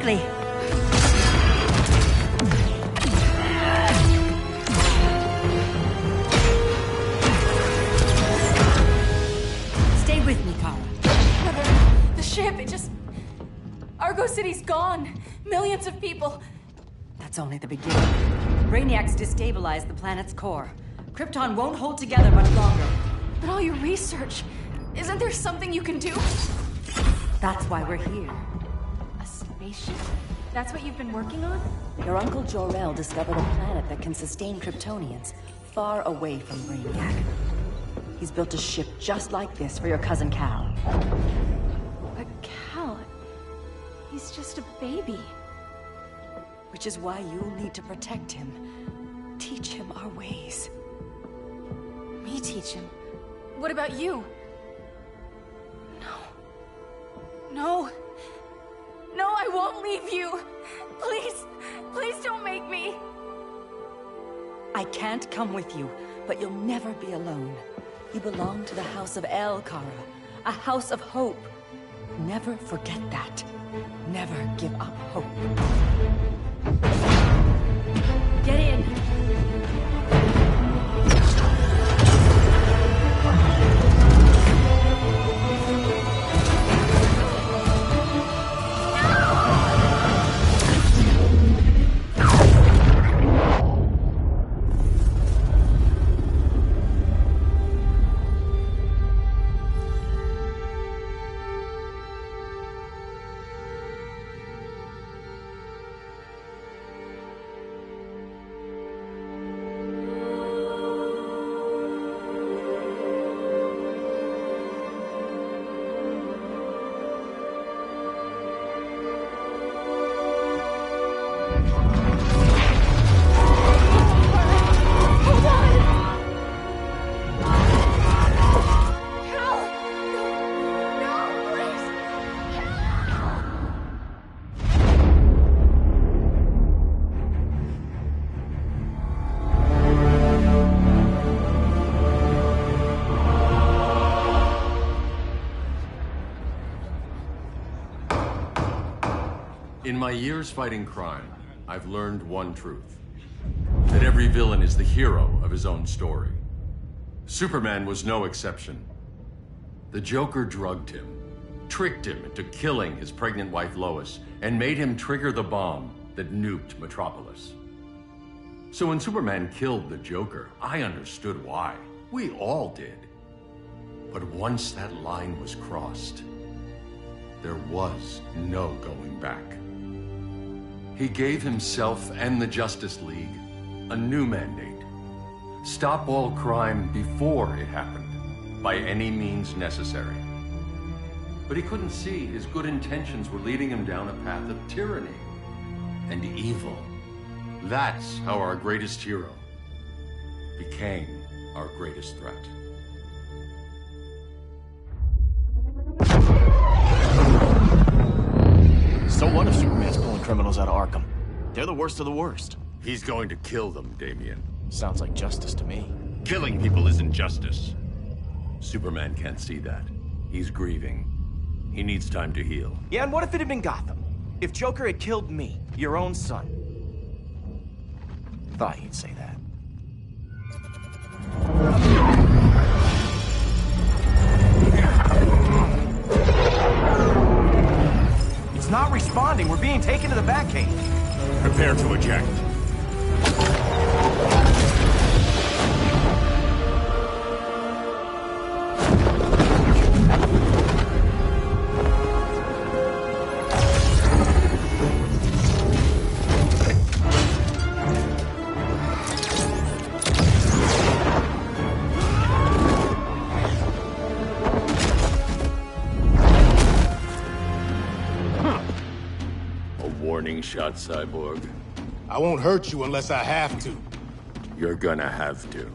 quickly. Stay with me, Kara. Mother, the ship, it just... Argo City's gone. Millions of people. That's only the beginning. Brainiac's destabilized the planet's core. Krypton won't hold together much longer. But all your research, isn't there something you can do? That's why we're here. A spaceship? That's what you've been working on? Your uncle Jor-El discovered a planet that can sustain Kryptonians, far away from Brainiac. He's built a ship just like this for your cousin Cal. But Cal... he's just a baby. Which is why you'll need to protect him. Teach him our ways. Me teach him? What about you? No. No, I won't leave you. Please, please don't make me. I can't come with you, but you'll never be alone. You belong to the House of El, Kara. A house of hope. Never forget that. Never give up hope. Get in! In my years fighting crime, I've learned one truth. That every villain is the hero of his own story. Superman was no exception. The Joker drugged him, tricked him into killing his pregnant wife Lois, and made him trigger the bomb that nuked Metropolis. So when Superman killed the Joker, I understood why. We all did. But once that line was crossed, there was no going back. He gave himself and the Justice League a new mandate. Stop all crime before it happened, by any means necessary. But he couldn't see his good intentions were leading him down a path of tyranny and evil. That's how our greatest hero became our greatest threat. So what if Superman's pulling criminals out of Arkham? They're the worst of the worst. He's going to kill them, Damian. Sounds like justice to me. Killing people isn't justice. Superman can't see that. He's grieving. He needs time to heal. Yeah, and what if it had been Gotham? If Joker had killed me, your own son? Thought you'd say that. It's not responding. We're being taken to the Batcave. Prepare to eject. Warning shot, Cyborg. I won't hurt you unless I have to. You're gonna have to.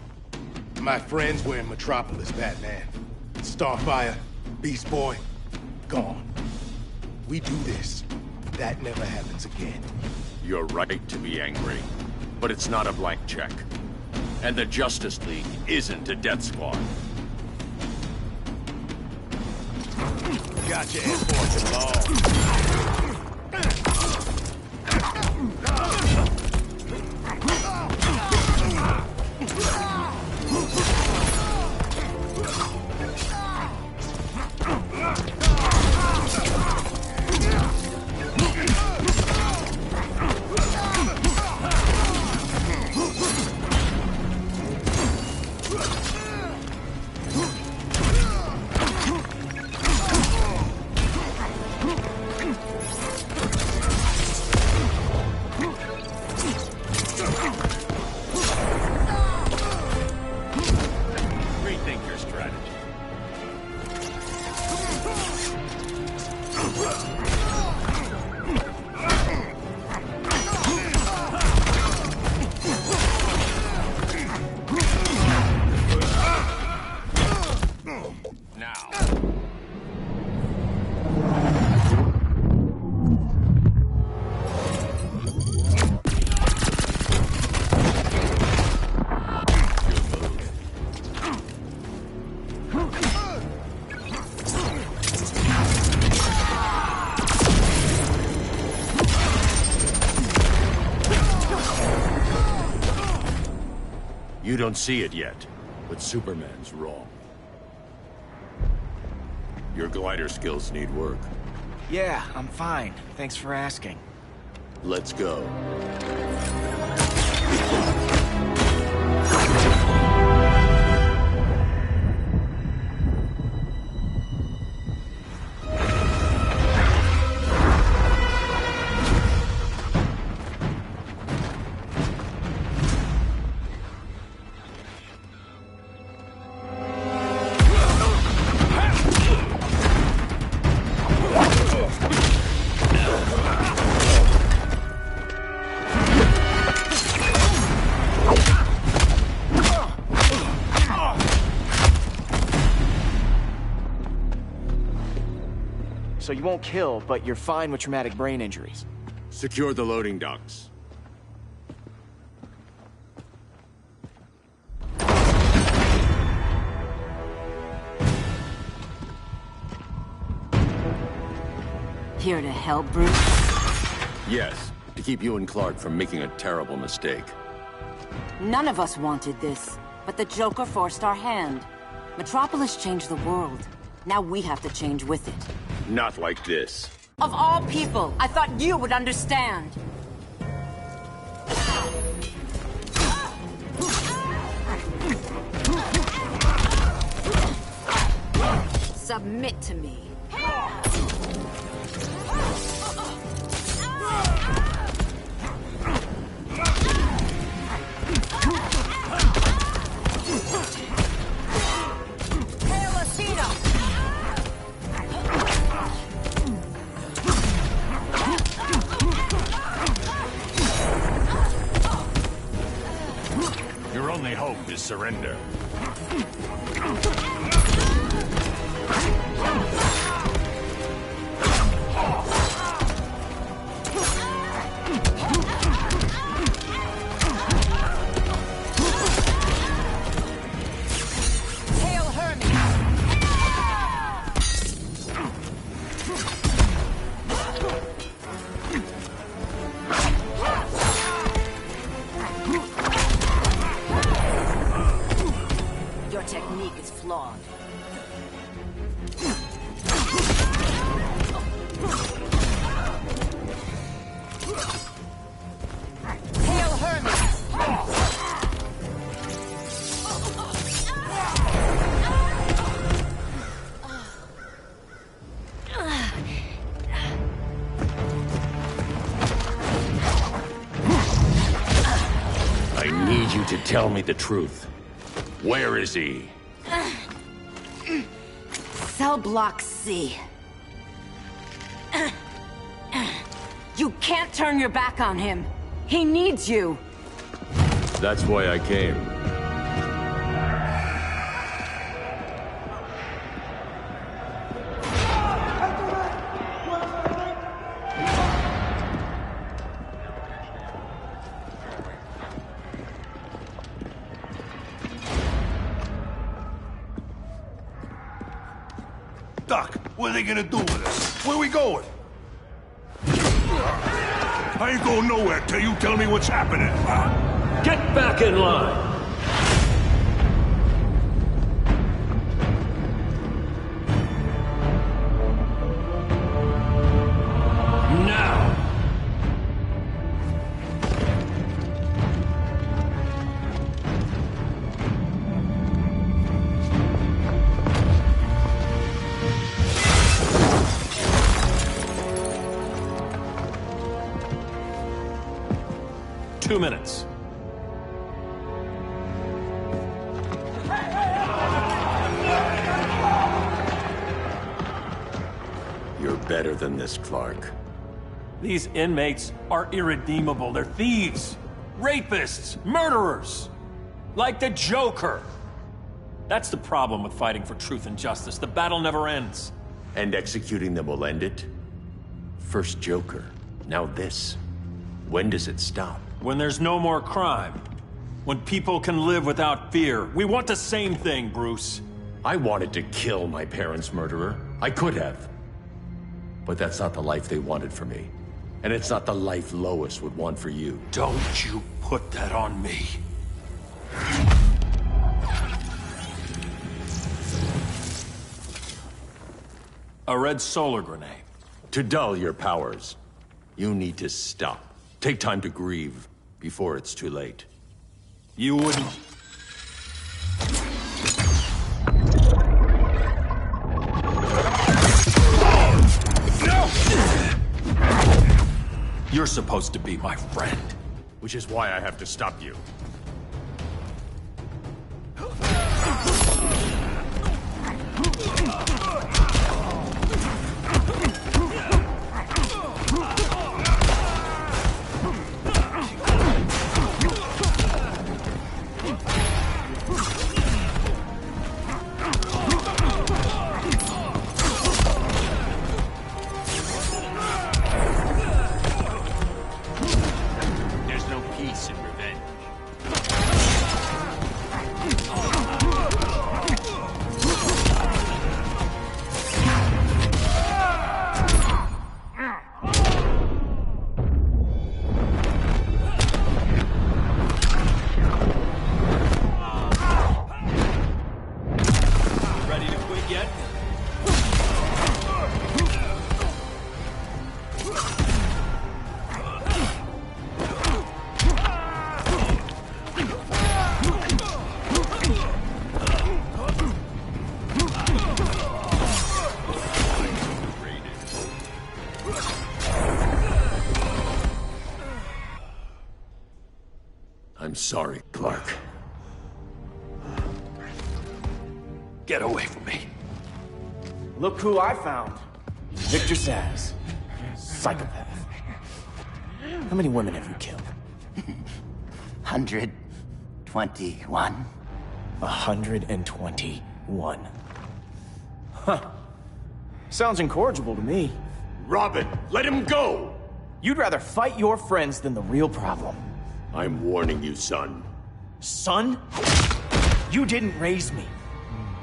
My friends were in Metropolis, Batman. Starfire, Beast Boy, gone. We do this. That never happens again. You're right to be angry, but it's not a blank check. And the Justice League isn't a death squad. Got your ass for long. Rethink your strategy. Now. You don't see it yet, but Superman's wrong. Your glider skills need work. Yeah, I'm fine. Thanks for asking. Let's go. So you won't kill, but you're fine with traumatic brain injuries. Secure the loading docks. Here to help, Bruce? Yes, to keep you and Clark from making a terrible mistake. None of us wanted this, but the Joker forced our hand. Metropolis changed the world. Now we have to change with it. Not like this. Of all people, I thought you would understand. Submit to me. Your only hope is surrender. Your technique is flawed. Hail Hermes! I need you to tell me the truth. Where is he? Cell Block C. You can't turn your back on him. He needs you. That's why I came. Doc, what are they gonna do with us? Where we going? I ain't going nowhere till you tell me what's happening. Get back in line! 2 minutes. You're better than this, Clark. These inmates are irredeemable. They're thieves, rapists, murderers. Like the Joker. That's the problem with fighting for truth and justice. The battle never ends. And executing them will end it? First Joker, now this. When does it stop? When there's no more crime. When people can live without fear. We want the same thing, Bruce. I wanted to kill my parents' murderer. I could have. But that's not the life they wanted for me. And it's not the life Lois would want for you. Don't you put that on me. A red solar grenade. To dull your powers, you need to stop. Take time to grieve before it's too late. You wouldn't... You're supposed to be my friend. Which is why I have to stop you. I'm sorry, Clark. Get away from me. Look who I found. Victor Zsasz. Psychopath. How many women have you killed? 121. 121. Huh. Sounds incorrigible to me. Robin, let him go! You'd rather fight your friends than the real problem. I'm warning you, son. Son? You didn't raise me.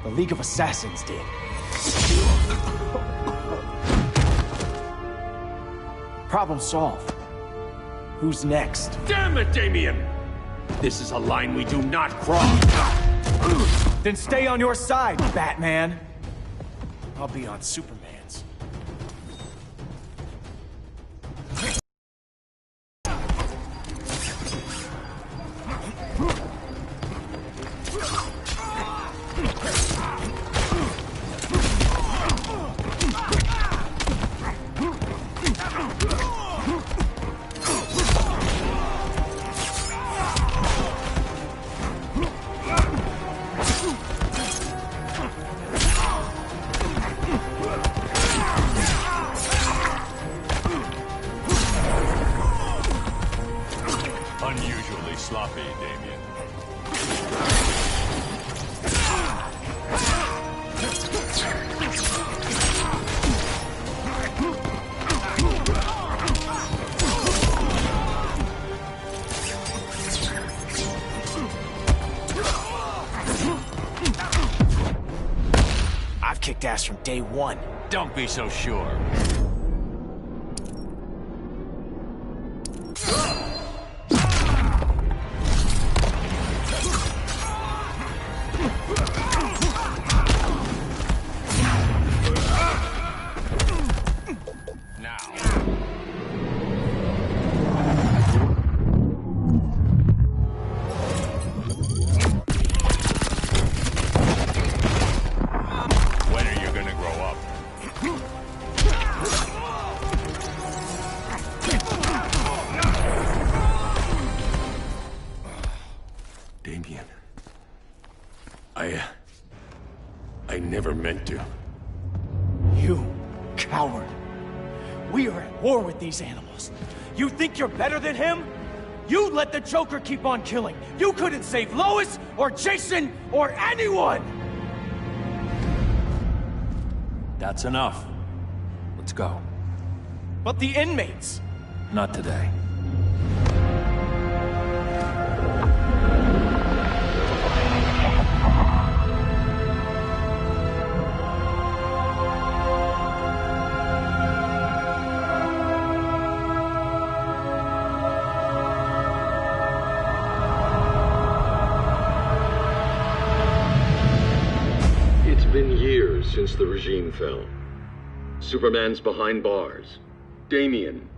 The League of Assassins did. Problem solved. Who's next? Damn it, Damien! This is a line we do not cross. Then stay on your side, Batman. I'll be on Superman's. Unusually sloppy, Damien. I've kicked ass from day one. Don't be so sure. never meant to. You coward. We are at war with these animals. You think you're better than him? You let the Joker keep on killing. You couldn't save Lois, or Jason, or anyone! That's enough. Let's go. But the inmates! Not today. It's been years since the regime fell. Superman's behind bars. Damian,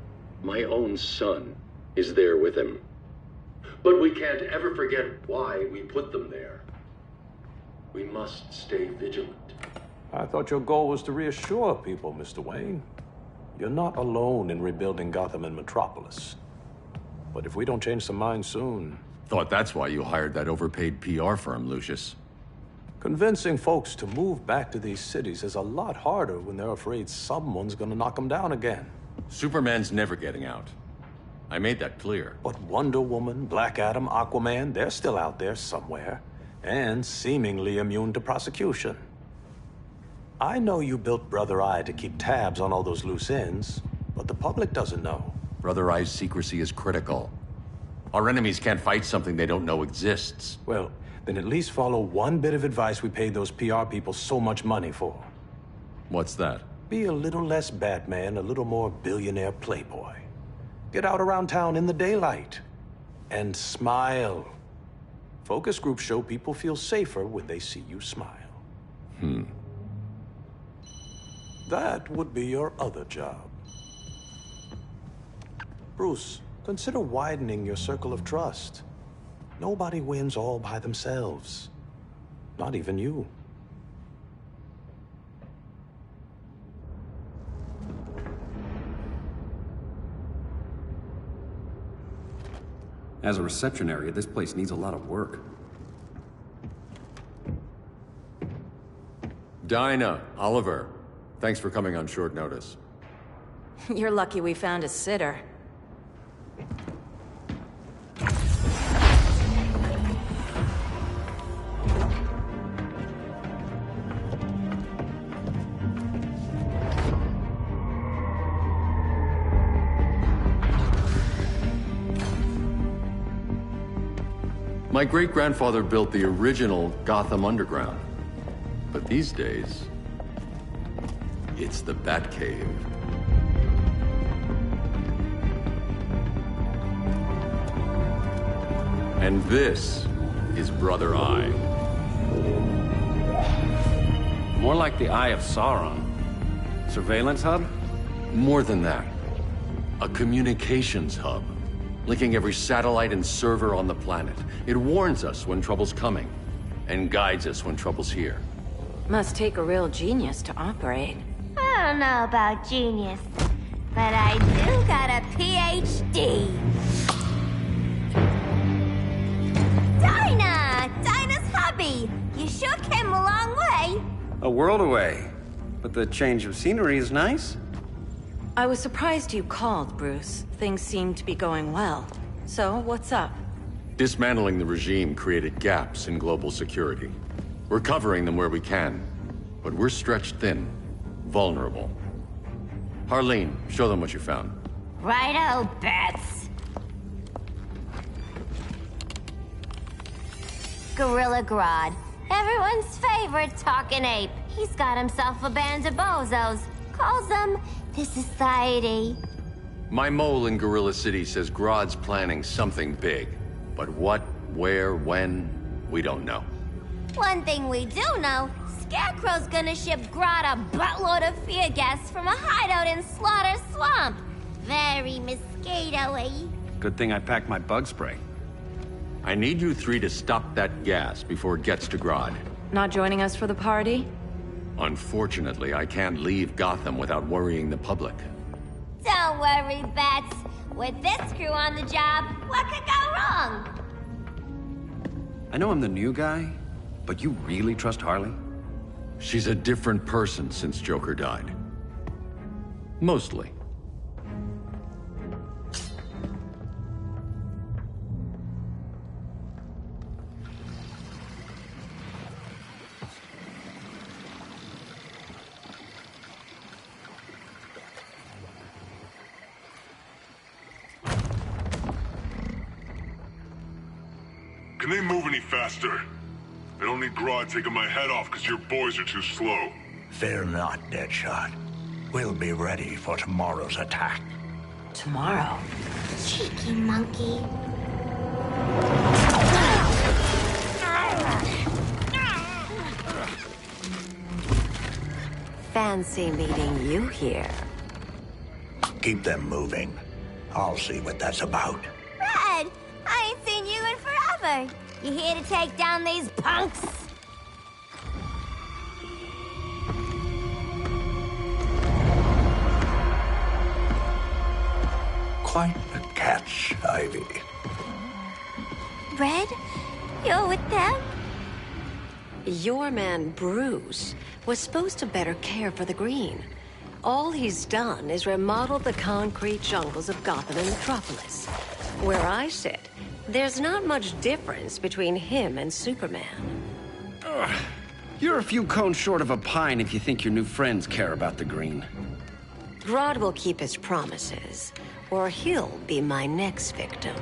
my own son, is there with him. But we can't ever forget why we put them there. We must stay vigilant. I thought your goal was to reassure people, Mr. Wayne. You're not alone in rebuilding Gotham and Metropolis. But if we don't change some minds soon... Thought that's why you hired that overpaid PR firm, Lucius. Convincing folks to move back to these cities is a lot harder when they're afraid someone's gonna knock them down again. Superman's never getting out. I made that clear. But Wonder Woman, Black Adam, Aquaman, they're still out there somewhere. And seemingly immune to prosecution. I know you built Brother Eye to keep tabs on all those loose ends, but the public doesn't know. Brother Eye's secrecy is critical. Our enemies can't fight something they don't know exists. Well, then at least follow one bit of advice we paid those PR people so much money for. What's that? Be a little less Batman, a little more billionaire playboy. Get out around town in the daylight. And smile. Focus groups show people feel safer when they see you smile. That would be your other job. Bruce, consider widening your circle of trust. Nobody wins all by themselves. Not even you. As a reception area, this place needs a lot of work. Dinah, Oliver, thanks for coming on short notice. You're lucky we found a sitter. My great-grandfather built the original Gotham Underground. But these days, it's the Batcave. And this is Brother Eye. More like the Eye of Sauron. Surveillance hub? More than that. A communications hub. Linking every satellite and server on the planet. It warns us when trouble's coming, and guides us when trouble's here. Must take a real genius to operate. I don't know about genius, but I do got a PhD. Dinah's hubby! You sure came a long way. A world away. But the change of scenery is nice. I was surprised you called, Bruce. Things seemed to be going well. So, what's up? Dismantling the regime created gaps in global security. We're covering them where we can, but we're stretched thin, vulnerable. Harleen, show them what you found. Righto, Bats. Gorilla Grodd. Everyone's favorite talking ape. He's got himself a band of bozos. Calls them the Society. My mole in Gorilla City says Grodd's planning something big. But what, where, when, we don't know. One thing we do know, Scarecrow's gonna ship Grodd a buttload of fear gas from a hideout in Slaughter Swamp. Very mosquito-y. Good thing I packed my bug spray. I need you three to stop that gas before it gets to Grodd. Not joining us for the party? Unfortunately, I can't leave Gotham without worrying the public. Don't worry, Bats. With this crew on the job, what could go wrong? I know I'm the new guy, but you really trust Harley? She's a different person since Joker died. Mostly. Can they move any faster? I don't need Grodd taking my head off because your boys are too slow. Fear not, Deadshot. We'll be ready for tomorrow's attack. Tomorrow? Cheeky monkey. Fancy meeting you here. Keep them moving. I'll see what that's about. Red, I ain't seen you in forever. You here to take down these punks? Quite a catch, Ivy. Red, you're with them? Your man, Bruce, was supposed to better care for the green. All he's done is remodel the concrete jungles of Gotham and Metropolis. Where I sit, there's not much difference between him and Superman. You're a few cones short of a pine if you think your new friends care about the green. Grodd will keep his promises, or he'll be my next victim.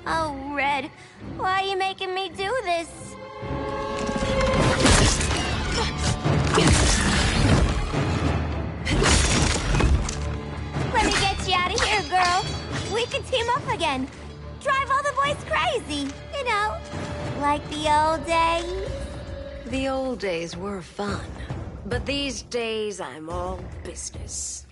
Oh, Red, why are you making me do this? Let me get you out of here, girl. We can team up again. Drive all the boys crazy, you know, like the old days. The old days were fun, but these days I'm all business.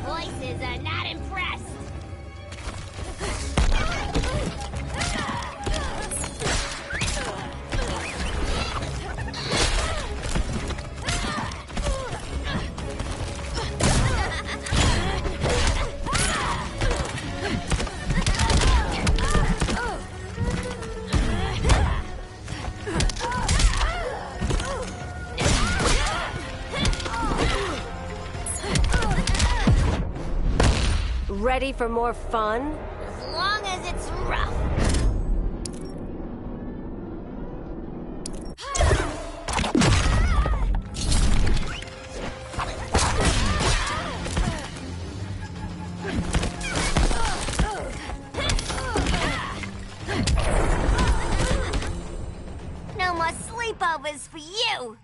Voices are not impressed. Ready for more fun? As long as it's rough. No more sleepovers for you.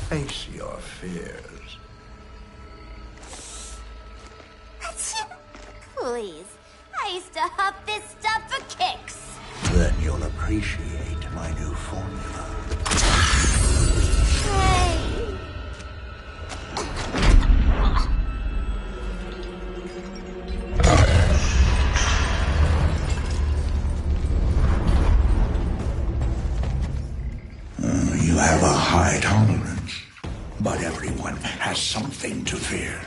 Face your fears. Please, I used to huff this stuff for kicks. Then you'll appreciate my new formula. Hey. You have a high tolerance, but everyone has something to fear.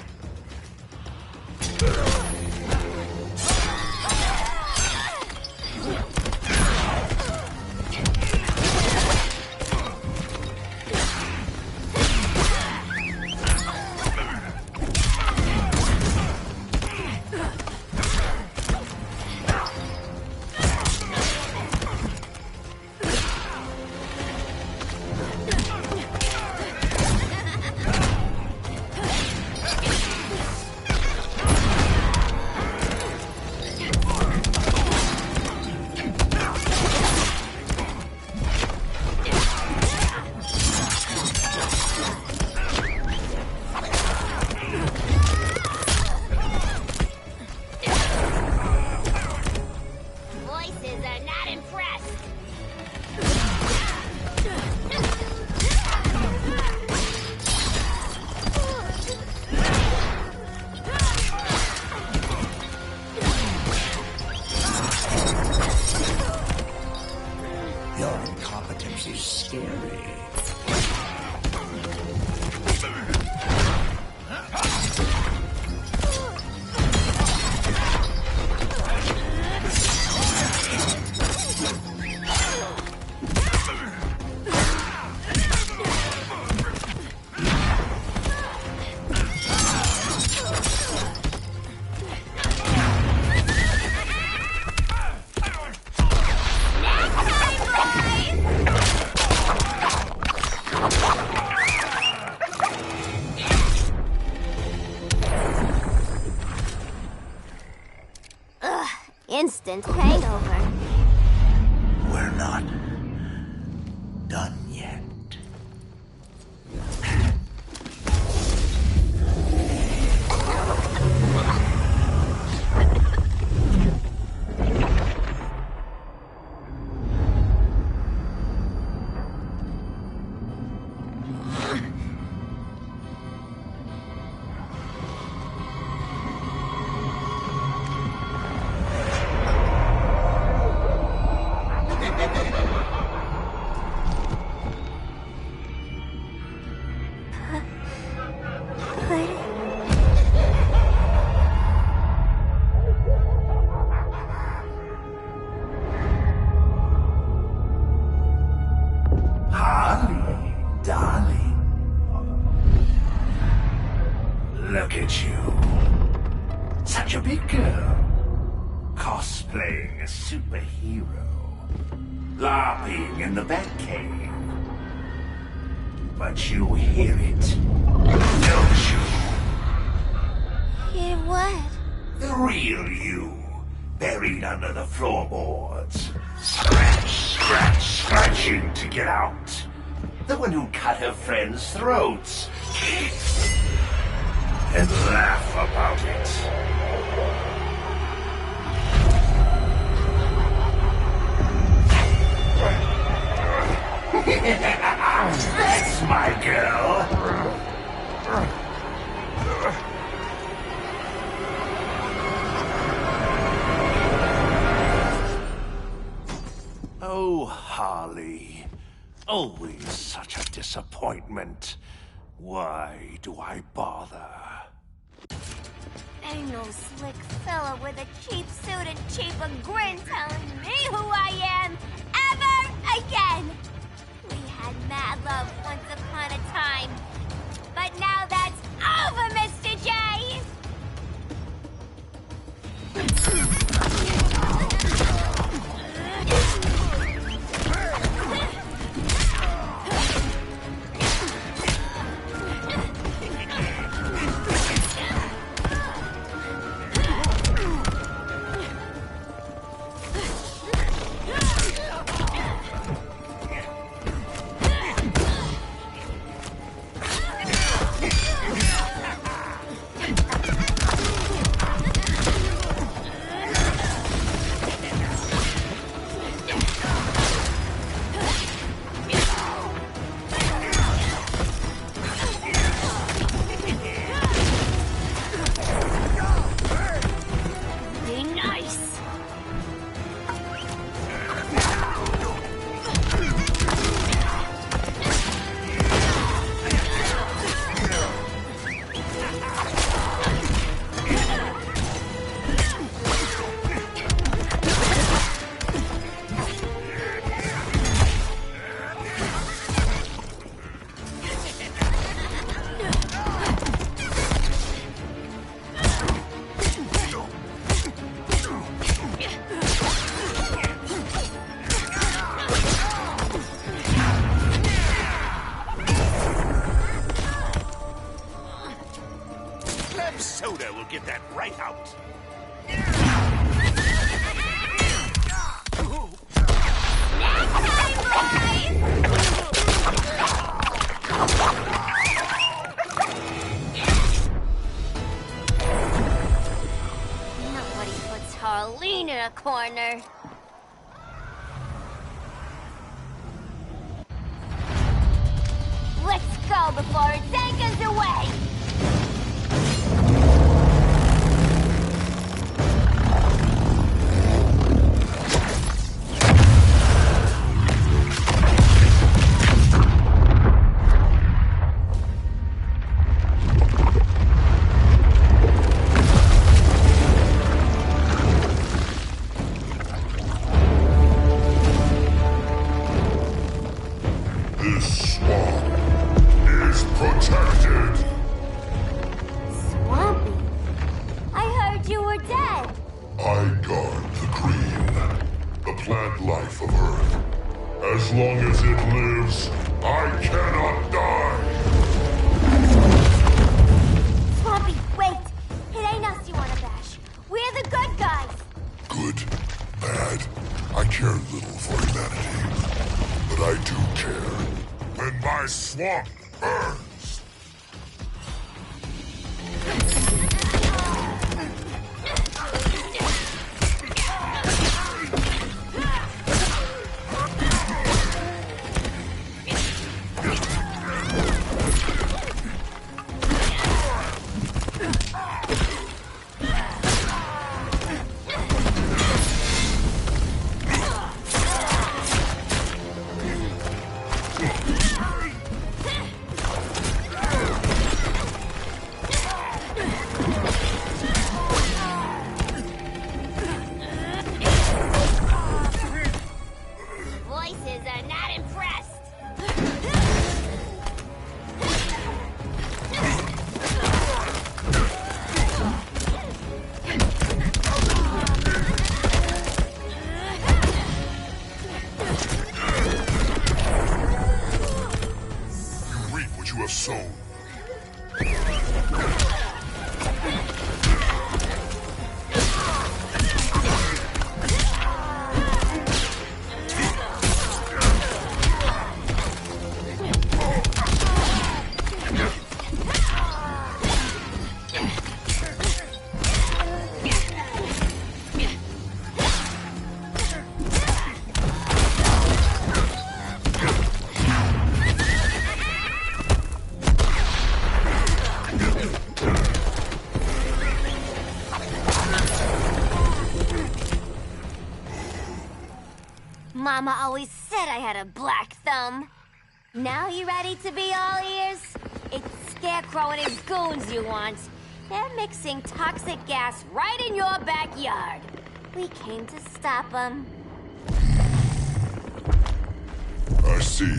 instant hangover. We're not done yet. Look at you. Such a big girl. Cosplaying a superhero. LARPing in the Batcave. But you hear it, don't you? Hear what? The real you, buried under the floorboards. Scratch, scratch, scratching to get out. The one who cut her friends' throats. And laugh about it. That's my girl. Oh, Harley. Always such a disappointment. Why do I bother? Ain't no slick fella with a cheap suit and cheaper grin telling me who I am ever again. We had mad love once upon a time, but now that's over, Mr. J. Soda will get that right out. Nobody puts Harleen in a corner. Let's go before it takes us away! This swamp is protected. Swampy? I heard you were dead. I guard the green, the plant life of Earth. As long as it lives, I cannot die. Swampy, wait! It ain't us you wanna bash. We're the good guys. Good swamp burns. Voices are not impressed. You reap what you have sown. Mama always said I had a black thumb. Now you ready to be all ears? It's Scarecrow and his goons you want. They're mixing toxic gas right in your backyard. We came to stop them. I see.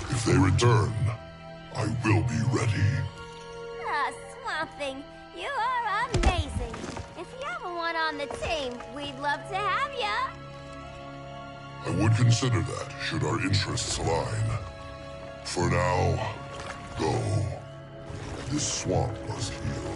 If they return, I will be ready. Ah, Swamp Thing, you are amazing. If you ever want on the team, we'd love to have ya. I would consider that, should our interests align. For now, go. This swamp must heal.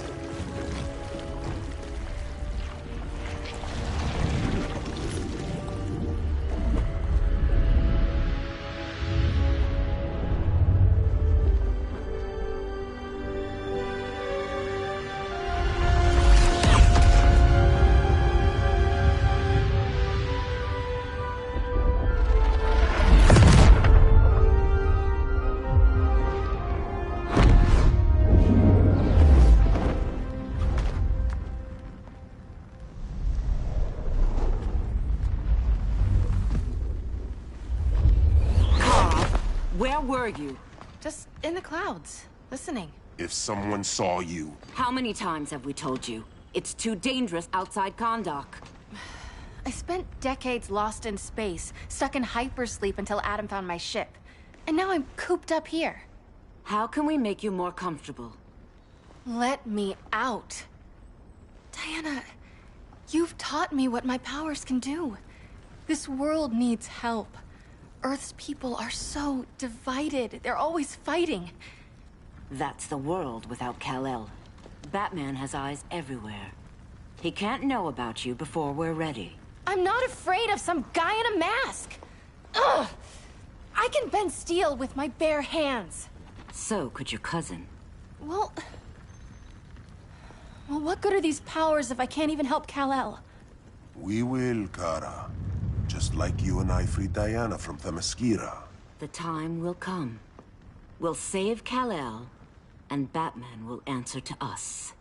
Where were you? Just in the clouds, listening. If someone saw you... How many times have we told you? It's too dangerous outside Kondak. I spent decades lost in space, stuck in hypersleep until Adam found my ship. And now I'm cooped up here. How can we make you more comfortable? Let me out. Diana, you've taught me what my powers can do. This world needs help. Earth's people are so divided. They're always fighting. That's the world without Kal-El. Batman has eyes everywhere. He can't know about you before we're ready. I'm not afraid of some guy in a mask. Ugh! I can bend steel with my bare hands. So could your cousin. Well, what good are these powers if I can't even help Kal-El? We will, Kara. Just like you and I freed Diana from Themyscira. The time will come. We'll save Kal-El, and Batman will answer to us.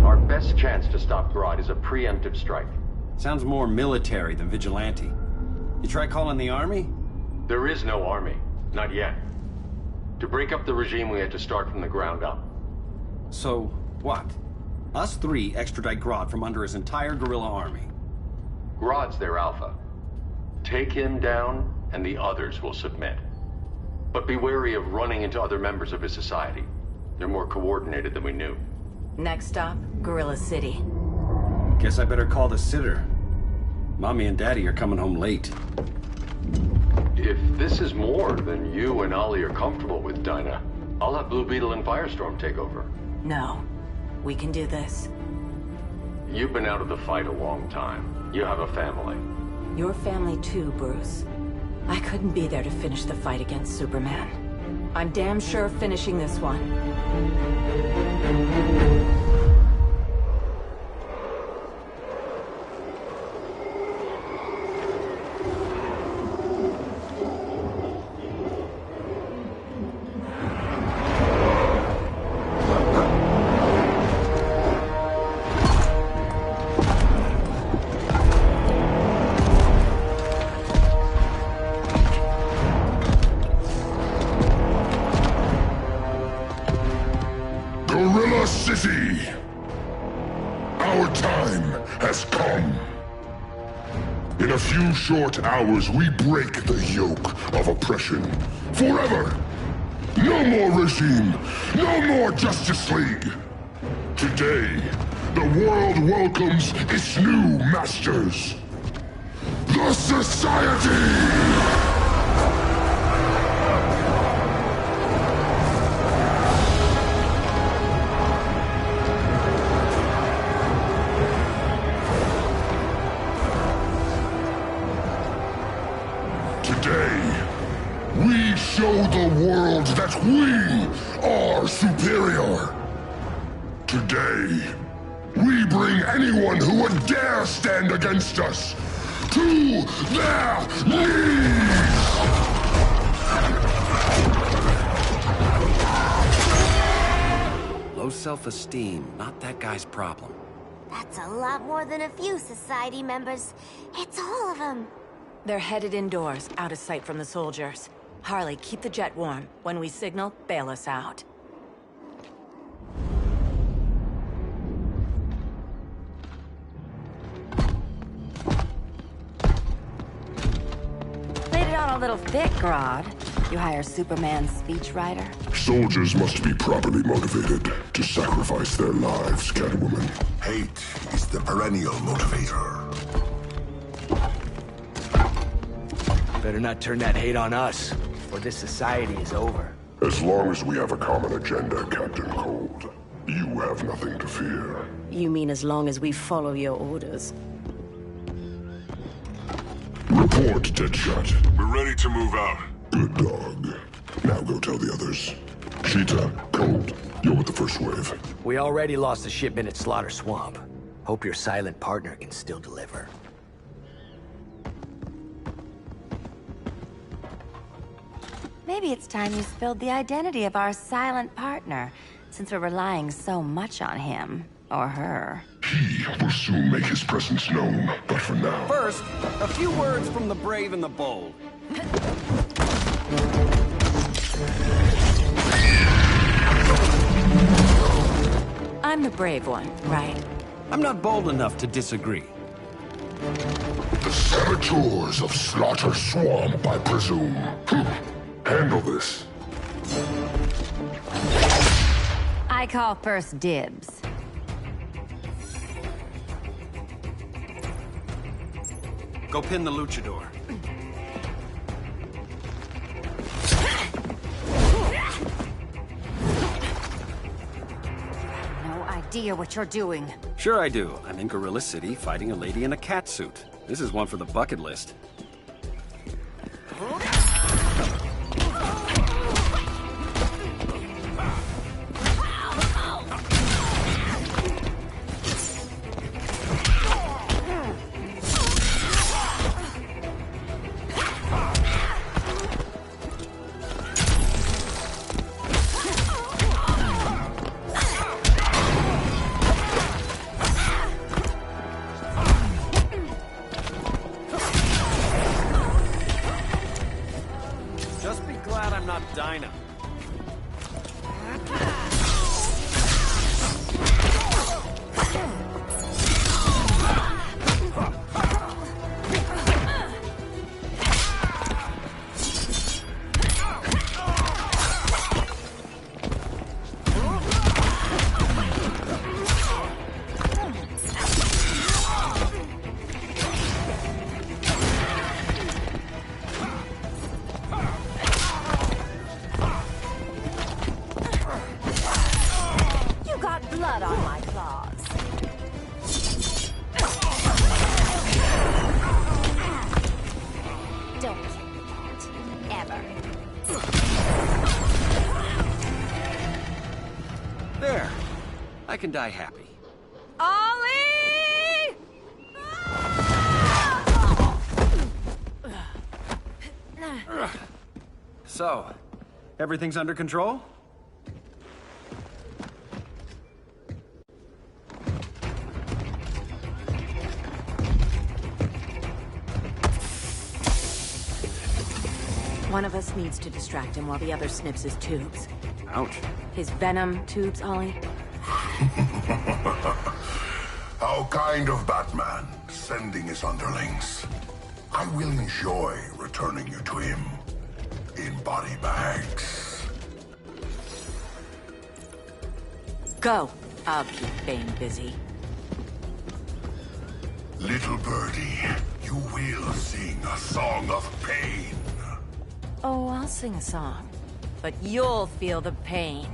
Our best chance to stop Grodd is a preemptive strike. Sounds more military than vigilante. You try calling the army? There is no army. Not yet. To break up the regime, we had to start from the ground up. So, what? Us three extradite Grodd from under his entire guerrilla army. Grodd's their alpha. Take him down, and the others will submit. But be wary of running into other members of his society. They're more coordinated than we knew. Next stop, Gorilla City. Guess I better call the sitter. Mommy and Daddy are coming home late. If this is more than you and Ollie are comfortable with, Dinah, I'll have Blue Beetle and Firestorm take over. No. We can do this. You've been out of the fight a long time. You have a family. Your family too, Bruce. I couldn't be there to finish the fight against Superman. I'm damn sure finishing this one. Gorilla City! Our time has come. In a few short hours, we break the yoke of oppression. Forever! No more regime! No more Justice League! Today, the world welcomes its new masters. The Society! Today, we show the world that we are superior. Today, we bring anyone who would dare stand against us to their knees! Low self-esteem, not that guy's problem. That's a lot more than a few society members. It's all of them. They're headed indoors, out of sight from the soldiers. Harley, keep the jet warm. When we signal, bail us out. Laid it on a little thick, Grodd. You hire Superman's speechwriter? Soldiers must be properly motivated to sacrifice their lives, Catwoman. Hate is the perennial motivator. Better not turn that hate on us, or this society is over. As long as we have a common agenda, Captain Cold, you have nothing to fear. You mean as long as we follow your orders? Report, Deadshot. We're ready to move out. Good dog. Now go tell the others. Cheetah, Cold, you're with the first wave. We already lost a shipment at Slaughter Swamp. Hope your silent partner can still deliver. Maybe it's time you spilled the identity of our silent partner, since we're relying so much on him. Or her. He will soon make his presence known, but for now... First, a few words from the brave and the bold. I'm the brave one, right? I'm not bold enough to disagree. The saboteurs of Slaughter Swamp, I presume. Handle this. I call first dibs. Go pin the luchador. No idea what you're doing. Sure I do. I'm in Gorilla City fighting a lady in a cat suit. This is one for the bucket list. Just be glad I'm not Dinah. can die happy. Ollie! So, everything's under control? One of us needs to distract him while the other snips his tubes. Ouch. His venom tubes, Ollie. How kind of Batman, sending his underlings. I will enjoy returning you to him in body bags. Go. I'll keep Bane busy. Little birdie, you will sing a song of pain. Oh, I'll sing a song. But you'll feel the pain.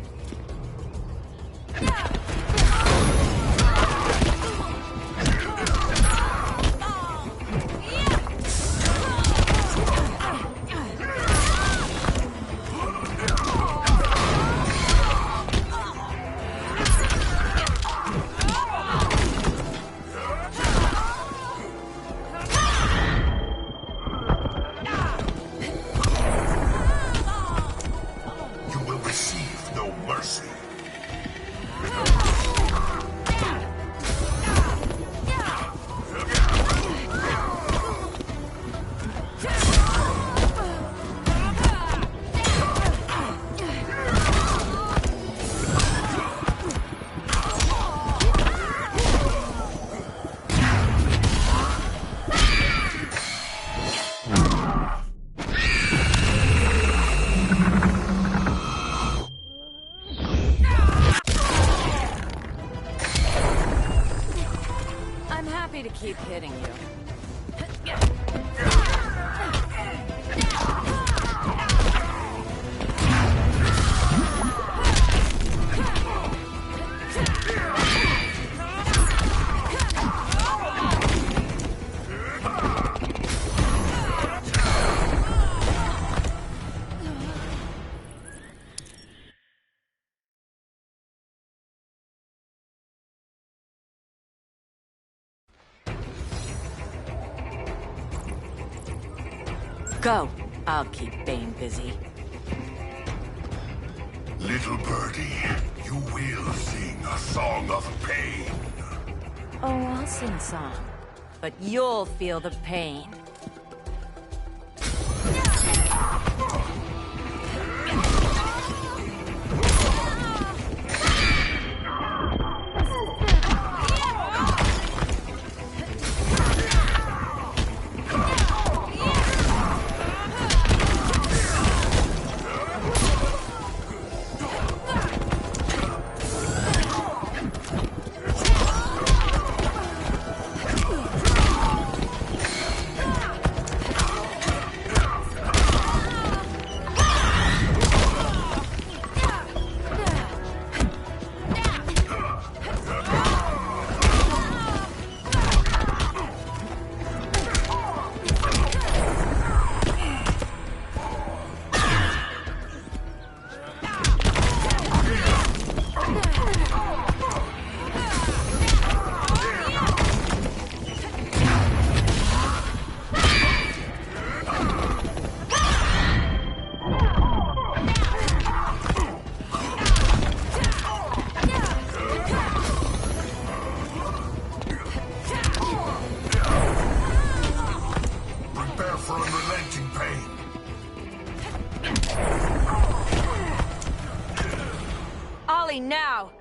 To keep hitting you. Go. I'll keep Bane busy. Little birdie, you will sing a song of pain. Oh, I'll sing a song. But you'll feel the pain. Now!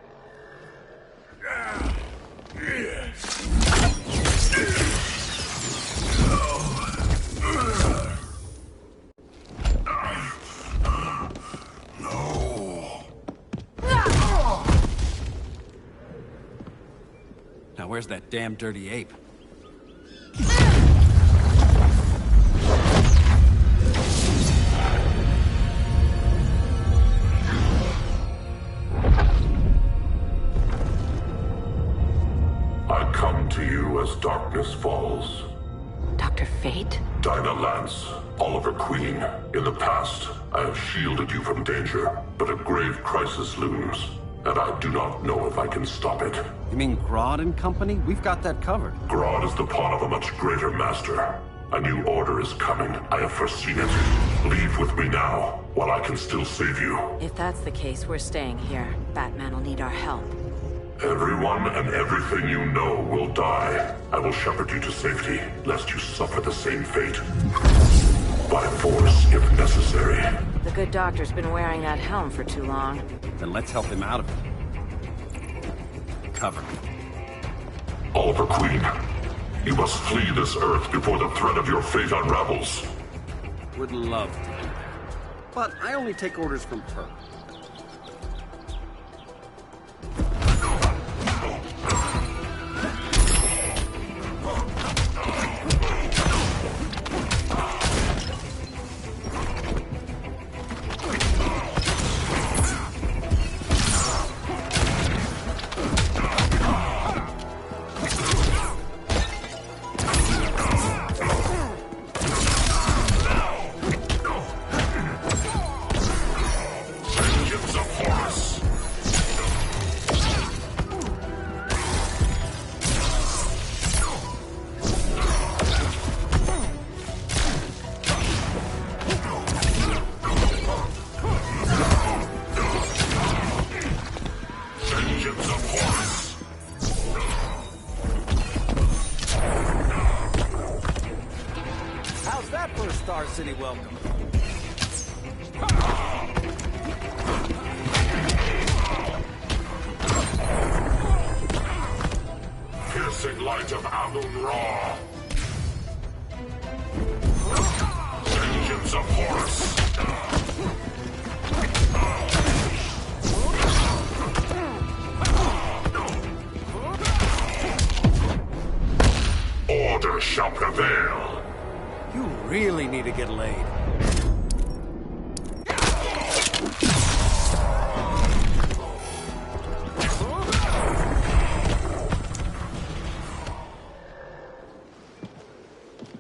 Now where's that damn dirty ape? As darkness falls. Dr. Fate? Dinah Lance, Oliver Queen. In the past, I have shielded you from danger, but a grave crisis looms. and I do not know if I can stop it. You mean Grodd and company? We've got that covered. Grodd is the pawn of a much greater master. A new order is coming. I have foreseen it. Leave with me now, while I can still save you. If that's the case, we're staying here. Batman will need our help. Everyone and everything you know will die. I will shepherd you to safety, lest you suffer the same fate. By force, if necessary. The good doctor's been wearing that helm for too long. Then let's help him out of it. Cover me. Oliver Queen, you must flee this Earth before the threat of your fate unravels. Would love to. But I only take orders from her. Star City welcome. Piercing light of Amun-Ra. Vengeance of Horus. Order shall prevail. You really need to get laid.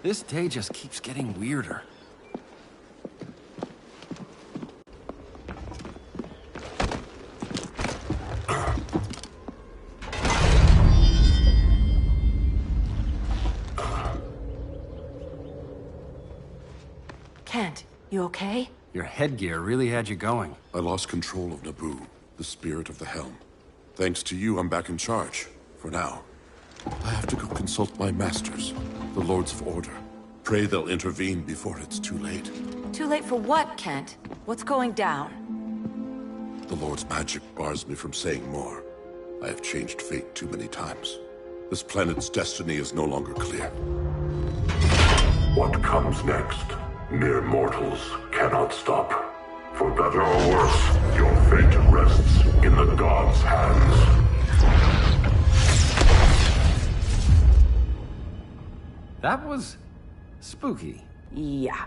This day just keeps getting weirder. Kent, you okay? Your headgear really had you going. I lost control of Naboo, the spirit of the helm. Thanks to you, I'm back in charge. For now. I have to go consult my masters, the Lords of Order. Pray they'll intervene before it's too late. Too late for what, Kent? What's going down? The Lord's magic bars me from saying more. I have changed fate too many times. This planet's destiny is no longer clear. What comes next? Mere mortals cannot stop. For better or worse, your fate rests in the gods' hands. That was spooky. Yeah.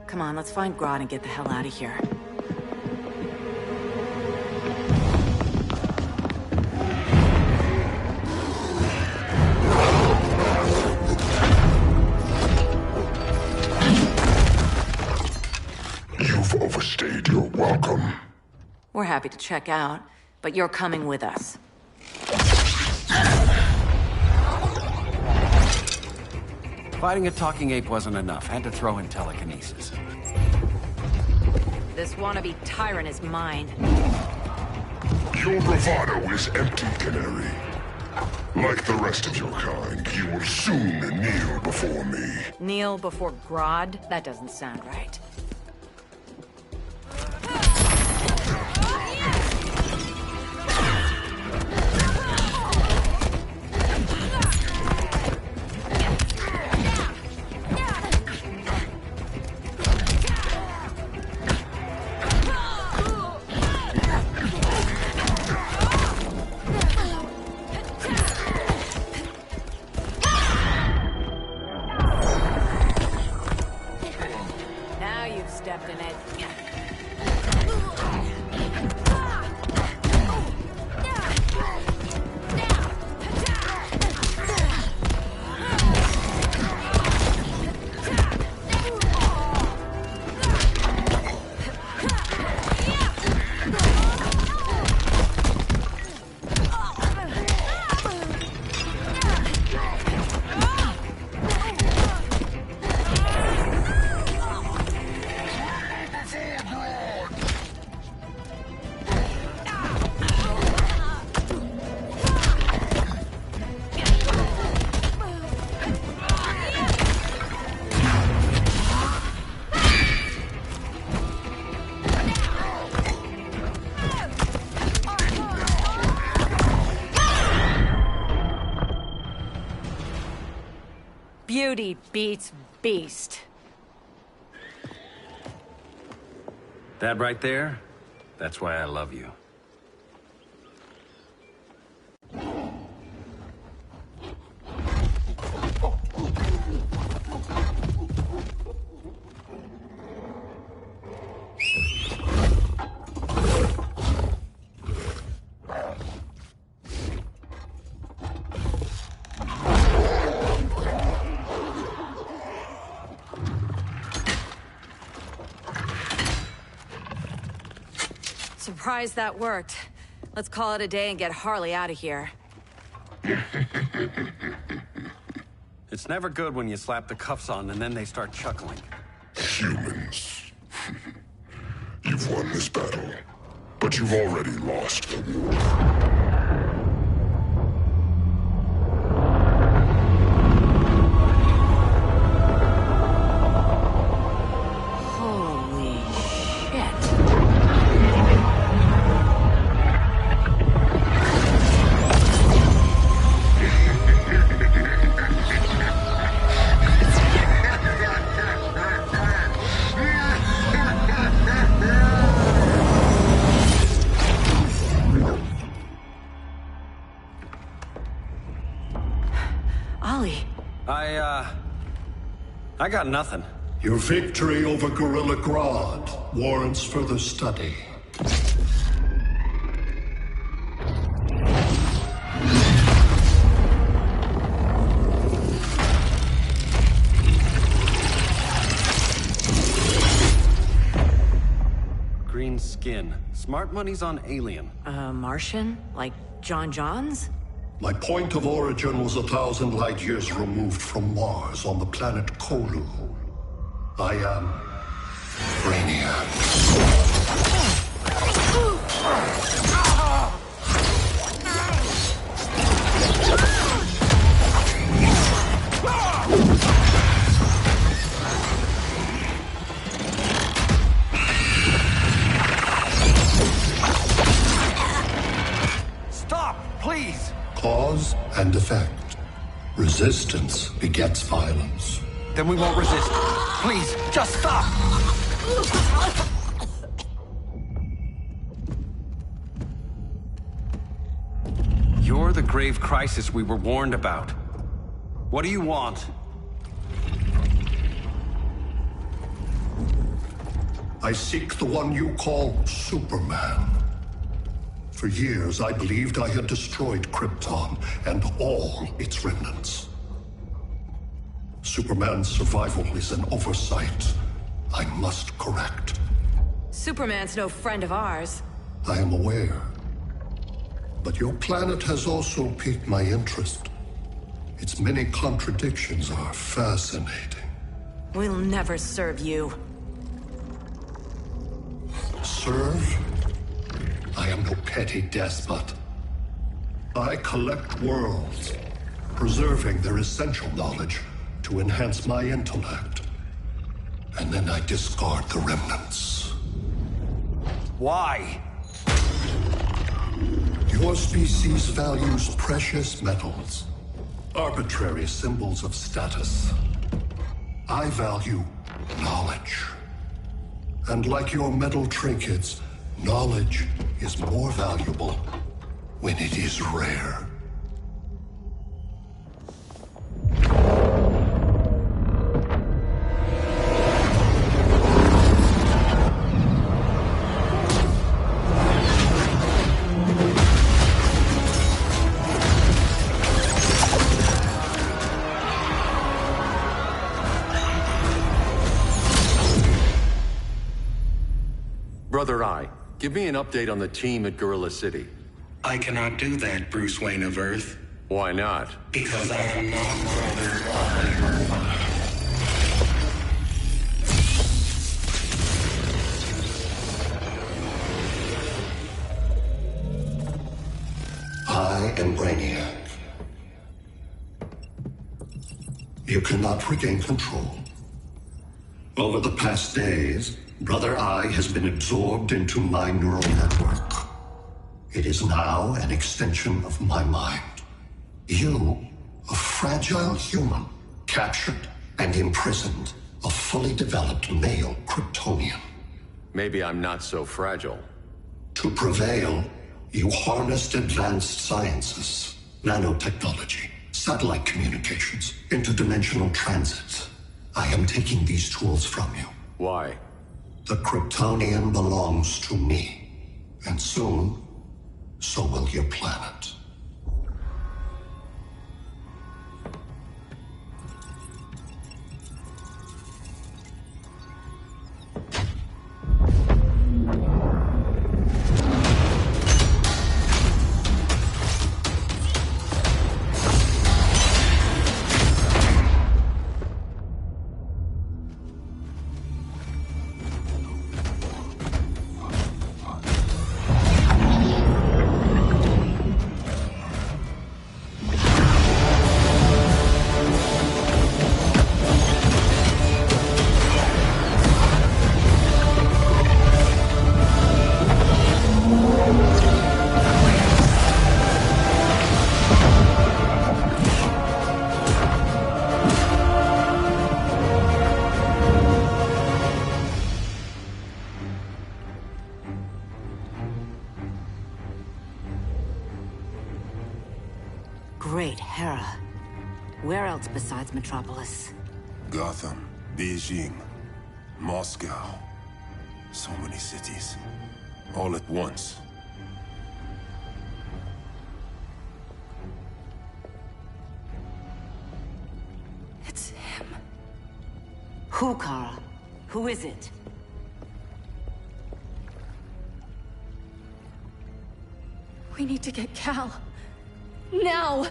Come on, let's find Grodd and get the hell out of here. You've overstayed your welcome. We're happy to check out, but you're coming with us. Fighting a talking ape wasn't enough. Had to throw in telekinesis. This wannabe tyrant is mine. Your bravado is empty, Canary. Like the rest of your kind, you will soon kneel before me. Kneel before Grodd? That doesn't sound right. Stepped in it. Beauty beats beast. That right there, that's why I love you. Surprised that worked. Let's call it a day and get Harley out of here. It's never good when you slap the cuffs on and then they start chuckling. Humans. You've won this battle, but you've already lost the war. I got nothing. Your victory over Gorilla Grodd warrants further study. Green skin. Smart money's on alien. Martian? Like John Johns? My point of origin was 1,000 light years removed from Mars on the planet Kolu. I am Brainiac. Stop, please! Cause and effect. Resistance begets violence. Then we won't resist. Please, just stop! You're the grave crisis we were warned about. What do you want? I seek the one you call Superman. For years, I believed I had destroyed Krypton and all its remnants. Superman's survival is an oversight I must correct. Superman's no friend of ours. I am aware. But your planet has also piqued my interest. Its many contradictions are fascinating. We'll never serve you. Serve? I am no petty despot. I collect worlds, preserving their essential knowledge to enhance my intellect. And then I discard the remnants. Why? Your species values precious metals, arbitrary symbols of status. I value knowledge. And like your metal trinkets, knowledge is more valuable when it is rare. Brother Eye, give me an update on the team at Gorilla City. I cannot do that, Bruce Wayne of Earth. Why not? Because I am not Brother Eye. I am Brainiac. You cannot regain control. Over the past days, Brother Eye has been absorbed into my neural network. It is now an extension of my mind. You, a fragile human, captured and imprisoned a fully developed male Kryptonian. Maybe I'm not so fragile. To prevail, you harnessed advanced sciences, nanotechnology, satellite communications, interdimensional transits. I am taking these tools from you. Why? The Kryptonian belongs to me. And soon, so will your planet. Great Hera. Where else besides Metropolis? Gotham, Beijing, Moscow. So many cities. All at once. It's him. Who, Kara? Who is it? We need to get Cal. Now!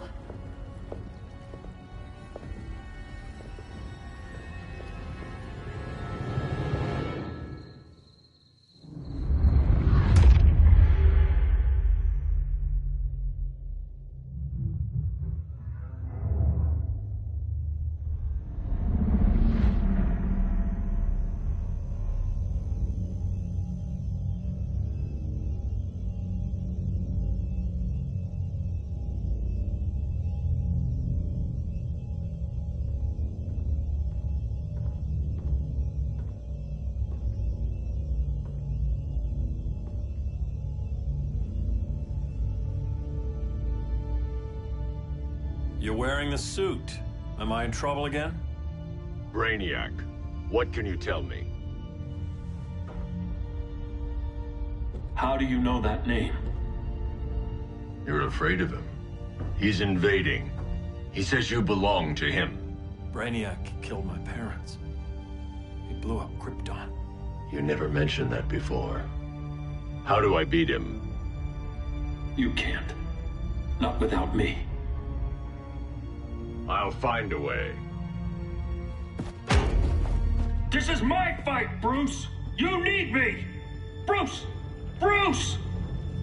You're wearing the suit. Am I in trouble again? Brainiac, what can you tell me? How do you know that name? You're afraid of him. He's invading. He says you belong to him. Brainiac killed my parents. He blew up Krypton. You never mentioned that before. How do I beat him? You can't. Not without me. I'll find a way. This is my fight, Bruce! You need me! Bruce! Bruce!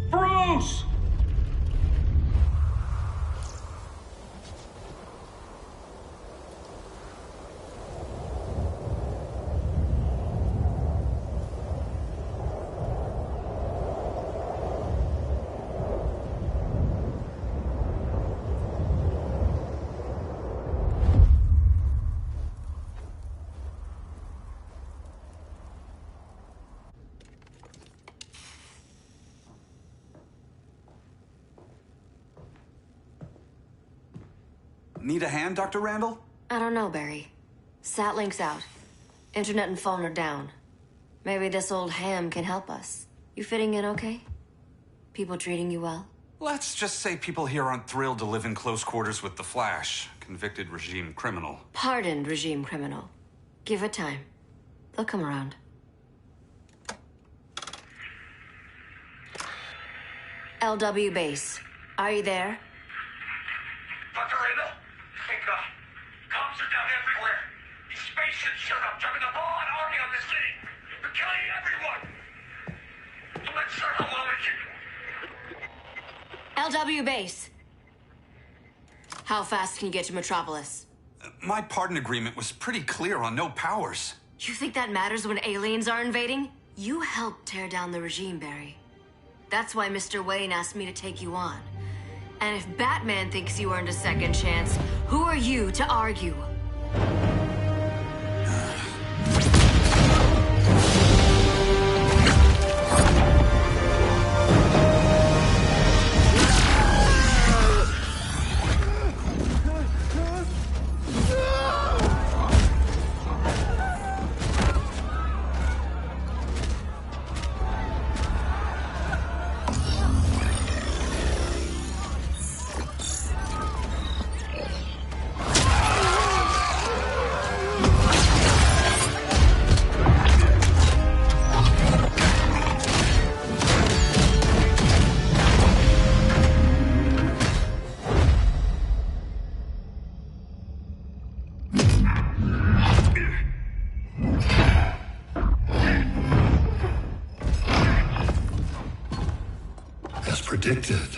Bruce! Need a hand, Dr. Randall? I don't know, Barry. Satlink's out. Internet and phone are down. Maybe this old ham can help us. You fitting in okay? People treating you well? Let's just say people here aren't thrilled to live in close quarters with the Flash, convicted regime criminal. Pardoned regime criminal. Give it time. They'll come around. LW base. Are you there? Dr. Randall? Cops are down everywhere. These spaceships showed up, dropping the ball and army on this city. They're killing everyone. I'm not sure how long it can... LW base. How fast can you get to Metropolis? My pardon agreement was pretty clear on no powers. You think that matters when aliens are invading? You helped tear down the regime, Barry. That's why Mr. Wayne asked me to take you on. And if Batman thinks you earned a second chance, who are you to argue? Predicted,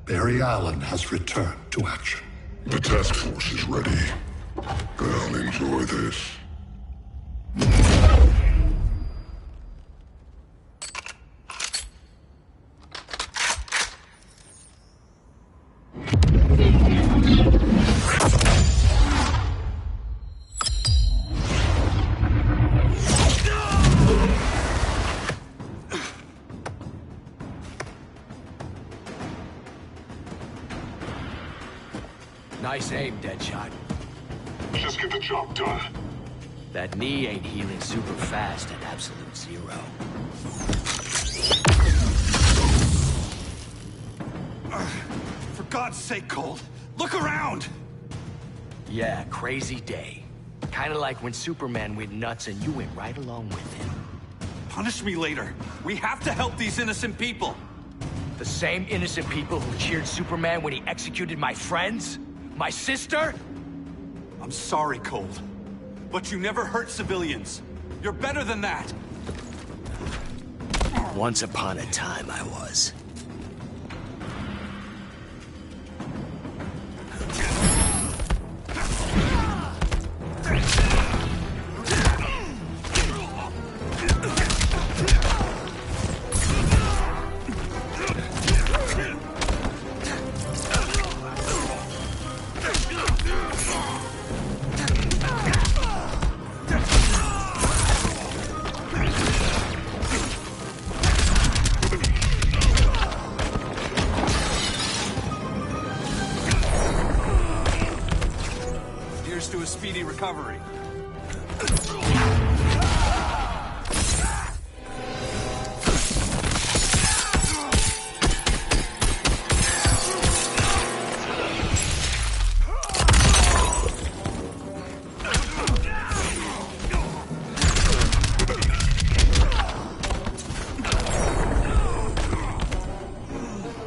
Barry Allen has returned to action. The task force is ready. They'll enjoy this. Nice aim, Deadshot. Just get the job done. That knee ain't healing super fast at absolute zero. For God's sake, Colt, look around! Yeah, crazy day. Kinda like when Superman went nuts and you went right along with him. Punish me later. We have to help these innocent people. The same innocent people who cheered Superman when he executed my friends? My sister? I'm sorry, Colt. But you never hurt civilians. You're better than that. Once upon a time, I was. To a speedy recovery.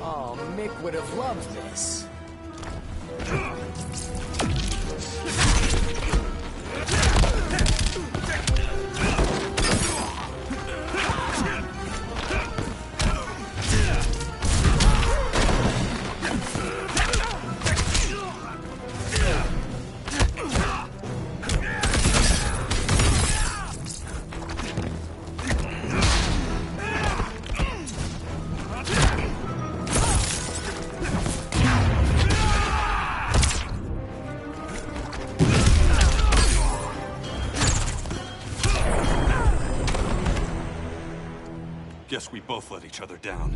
Oh, Mick would have loved this. Guess we both let each other down.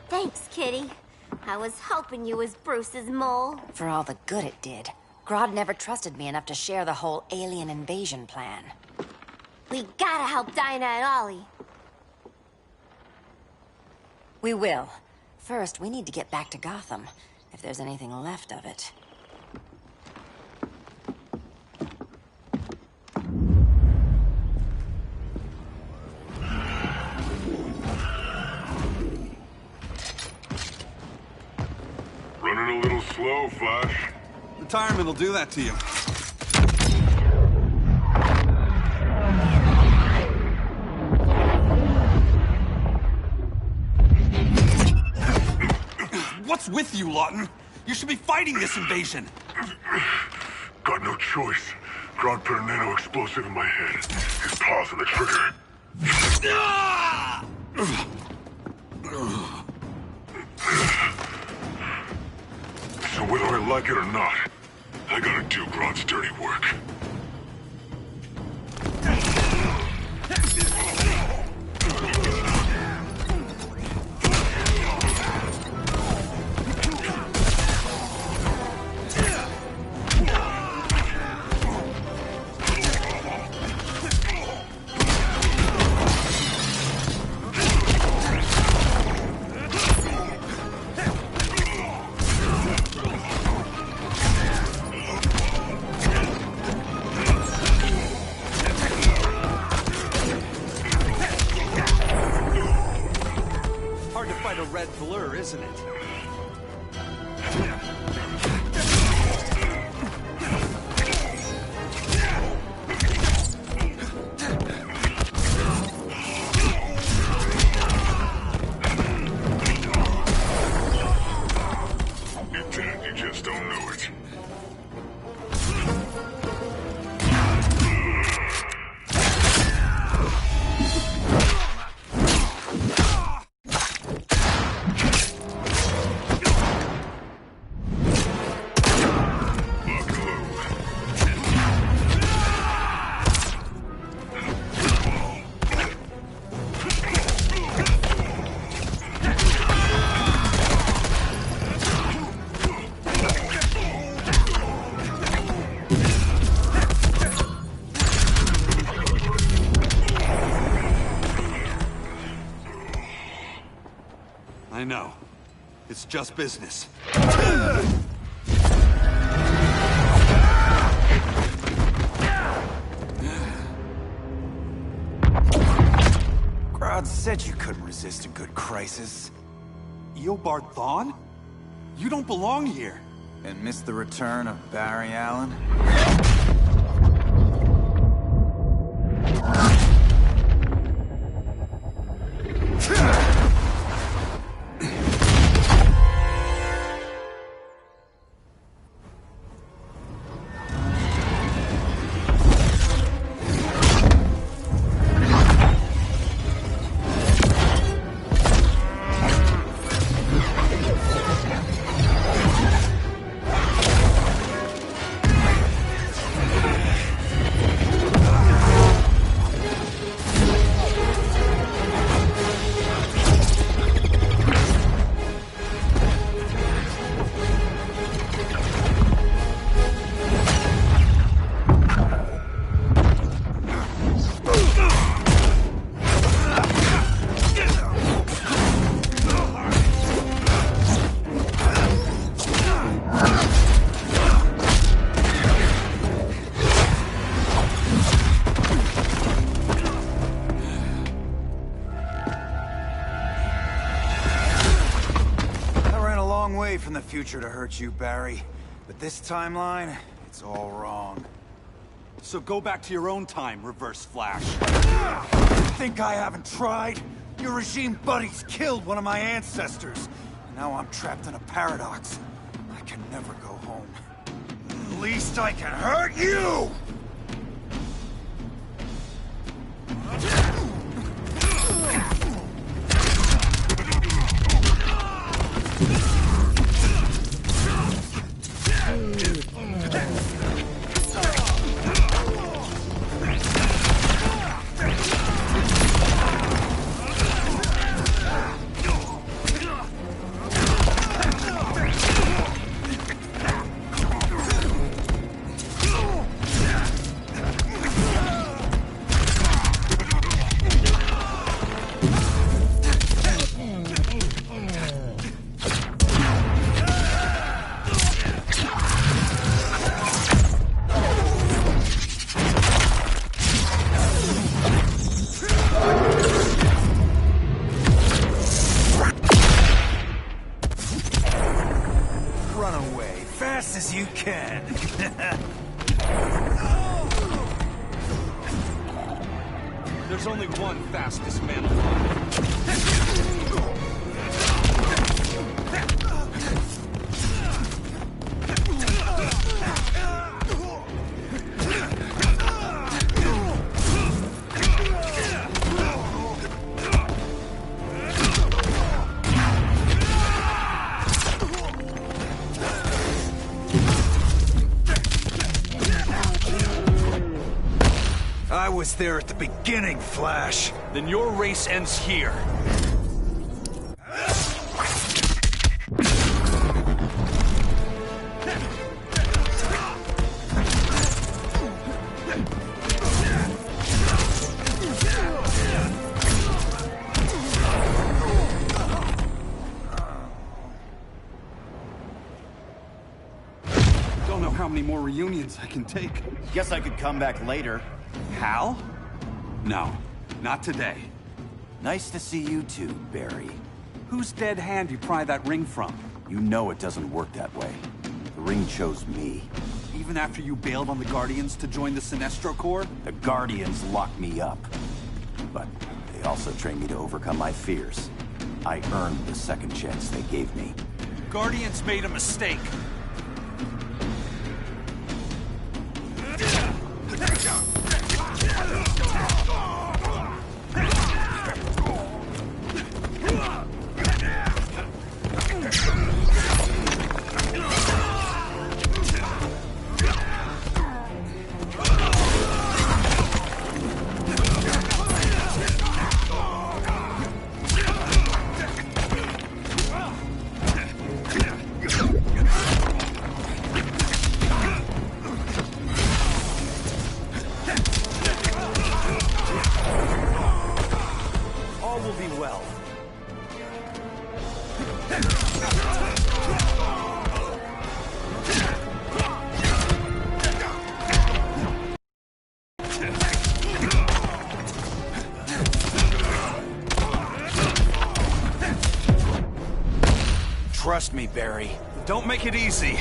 Thanks, Kitty. I was hoping you was Bruce's mole. For all the good it did. Grodd never trusted me enough to share the whole alien invasion plan. We gotta help Dinah and Ollie. We will. First, we need to get back to Gotham, if there's anything left of it. slow, Flash. Retirement will do that to you. What's with you, Lawton? You should be fighting this invasion. Got no choice. Grodd put a nano-explosive in my head. His paws on the trigger. So whether I like it or not, I gotta do Grodd's dirty work. Red blur, isn't it? You just don't know it. I know. It's just business. Grodd said you couldn't resist a good crisis. Eobard Thawne? You don't belong here. And miss the return of Barry Allen? From the future to hurt you, Barry. But this timeline, it's all wrong. So go back to your own time, Reverse Flash. Think I haven't tried? Your regime buddies killed one of my ancestors. And now I'm trapped in a paradox. I can never go home. At least I can hurt you! There's only one fastest man alive. I was there at the beginning, Flash. Then your race ends here. Don't know how many more reunions I can take. Guess I could come back later. Hal? No, not today. Nice to see you too, Barry. Whose dead hand you pry that ring from? You know it doesn't work that way. The ring chose me. Even after you bailed on the Guardians to join the Sinestro Corps? The Guardians locked me up. But they also trained me to overcome my fears. I earned the second chance they gave me. Guardians made a mistake. Trust me, Barry. Don't make it easy.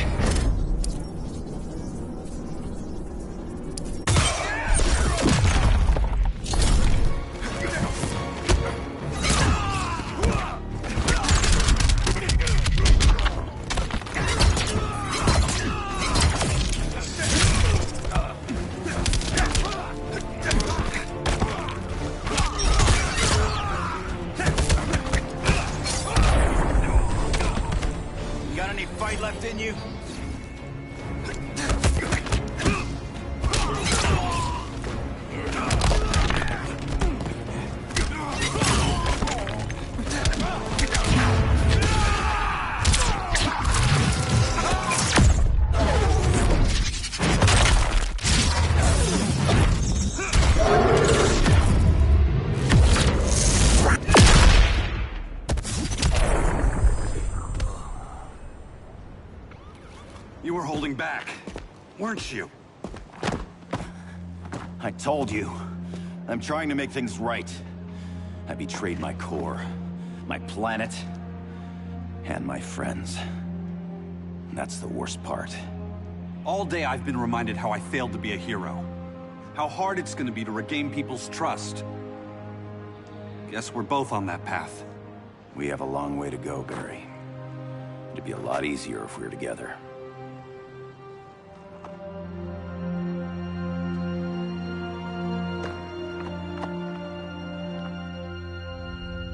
Left in you? You were holding back, weren't you? I told you. I'm trying to make things right. I betrayed my core, my planet, and my friends. That's the worst part. All day I've been reminded how I failed to be a hero. How hard it's gonna be to regain people's trust. Guess we're both on that path. We have a long way to go, Barry. It'd be a lot easier if we were together.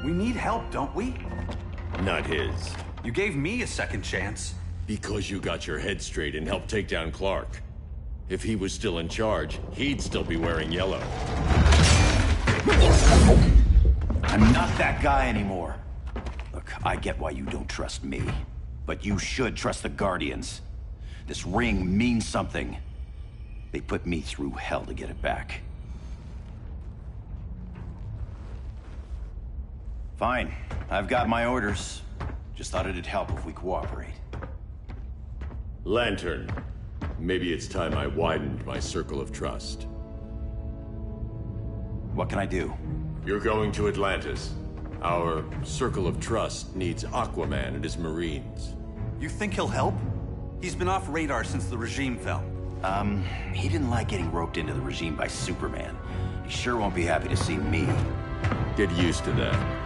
We need help, don't we? Not his. You gave me a second chance. Because you got your head straight and helped take down Clark. If he was still in charge, he'd still be wearing yellow. I'm not that guy anymore. Look, I get why you don't trust me. But you should trust the Guardians. This ring means something. They put me through hell to get it back. Fine. I've got my orders. Just thought it'd help if we cooperate. Lantern. Maybe it's time I widened my circle of trust. What can I do? You're going to Atlantis. Our circle of trust needs Aquaman and his Marines. You think he'll help? He's been off radar since the regime fell. He didn't like getting roped into the regime by Superman. He sure won't be happy to see me. Get used to that.